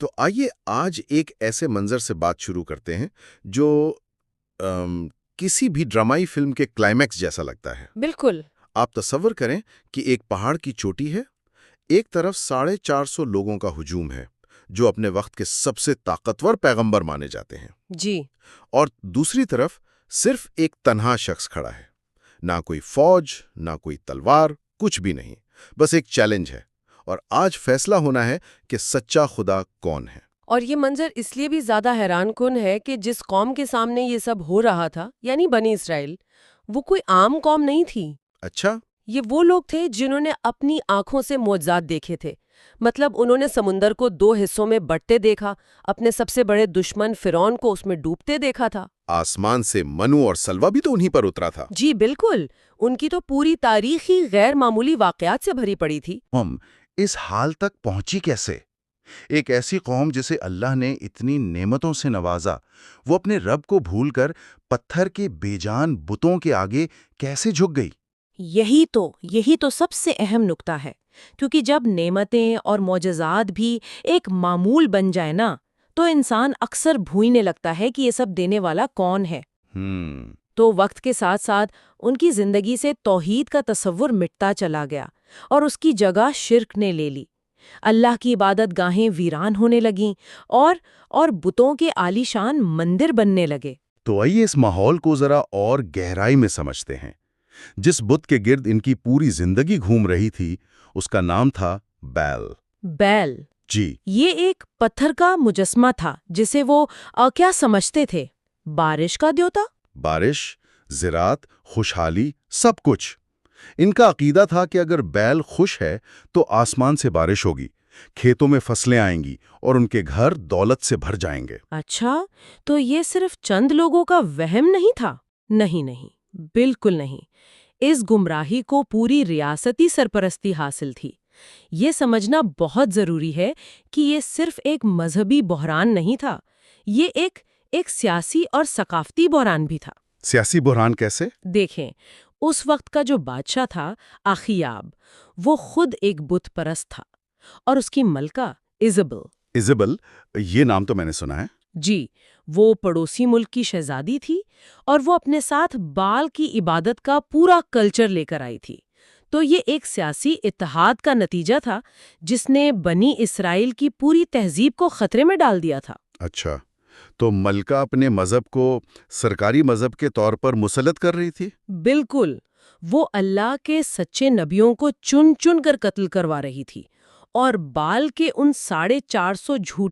تو آئیے آج ایک ایسے منظر سے بات شروع کرتے ہیں جو کسی بھی ڈرامائی فلم کے کلائمیکس جیسا لگتا ہے۔ بالکل۔ آپ تصور کریں کہ ایک پہاڑ کی چوٹی ہے، ایک طرف 450 لوگوں کا ہجوم ہے جو اپنے وقت کے سب سے طاقتور پیغمبر مانے جاتے ہیں، جی۔ اور دوسری طرف صرف ایک تنہا شخص کھڑا ہے، نہ کوئی فوج، نہ کوئی تلوار، کچھ بھی نہیں، بس ایک چیلنج ہے، اور آج فیصلہ ہونا ہے کہ سچا خدا کون ہے۔ اور یہ منظر اس لیے بھی زیادہ حیران کن ہے کہ جس قوم کے سامنے یہ سب ہو رہا تھا، یعنی بنی اسرائیل، وہ کوئی عام قوم نہیں تھی۔ اچھا۔ یہ وہ لوگ تھے جنہوں نے اپنی آنکھوں سے معجزات دیکھے تھے۔ مطلب انہوں نے سمندر کو 2 حصوں میں بٹتے دیکھا، اپنے سب سے بڑے دشمن فرعون کو اس میں ڈوبتے دیکھا تھا۔ آسمان سے منو اور سلوا بھی تو انہی پر اترا تھا۔ جی بالکل، ان کی تو پوری تاریخ ہی غیر معمولی واقعات سے بھری پڑی تھی۔ قوم اس حال تک پہنچی کیسے؟ ایک ایسی قوم جسے اللہ نے اتنی نعمتوں سے نوازا، وہ اپنے رب کو بھول کر پتھر کے بے جان بتوں کے آگے کیسے جھک گئی؟ یہی تو سب سے اہم نکتہ ہے، کیونکہ جب نعمتیں اور معجزات بھی ایک معمول بن جائے نا، تو انسان اکثر بھولنے لگتا ہے کہ یہ سب دینے والا کون ہے۔ تو وقت کے ساتھ ساتھ ان کی زندگی سے توحید کا تصور مٹتا چلا گیا اور اس کی جگہ شرک نے لے لی۔ اللہ کی عبادت گاہیں ویران ہونے لگیں اور بتوں کے عالیشان مندر بننے لگے۔ تو آئیے اس ماحول کو ذرا اور گہرائی میں سمجھتے ہیں۔ جس بت کے گرد ان کی پوری زندگی گھوم رہی تھی، اس کا نام تھا بیل۔ جی، یہ ایک پتھر کا مجسمہ تھا جسے وہ کیا سمجھتے تھے؟ بارش کا دیوتا؟ بارش، زراعت، خوشحالی، سب کچھ۔ ان کا عقیدہ تھا کہ اگر بیل خوش ہے تو آسمان سے بارش ہوگی، کھیتوں میں فصلیں آئیں گی اور ان کے گھر دولت سے بھر جائیں گے۔ اچھا، تو یہ صرف چند لوگوں کا وہم نہیں تھا؟ نہیں، بالکل نہیں۔ اس گمراہی کو پوری ریاستی سرپرستی حاصل تھی۔ یہ سمجھنا بہت ضروری ہے کہ یہ صرف ایک مذہبی بحران نہیں تھا، یہ ایک سیاسی اور ثقافتی بحران بھی تھا۔ سیاسی بحران کیسے؟ دیکھیں، اس وقت کا جو بادشاہ تھا اخیاب، وہ خود ایک بت پرست تھا، اور اس کی ملکہ ایزابل، یہ نام تو میں نے سنا ہے۔ جی، وہ پڑوسی ملک کی شہزادی تھی، اور وہ اپنے ساتھ بال کی عبادت کا پورا کلچر لے کر آئی تھی۔ تو یہ ایک سیاسی اتحاد کا نتیجہ تھا جس نے بنی اسرائیل کی پوری تہذیب کو خطرے میں ڈال دیا تھا۔ اچھا، تو ملکہ اپنے مذہب کو سرکاری مذہب کے طور پر مسلط کر رہی تھی؟ بالکل، وہ اللہ کے سچے نبیوں کو چن چن کر قتل کروا رہی تھی، اور بال کے ان 450 جھوٹے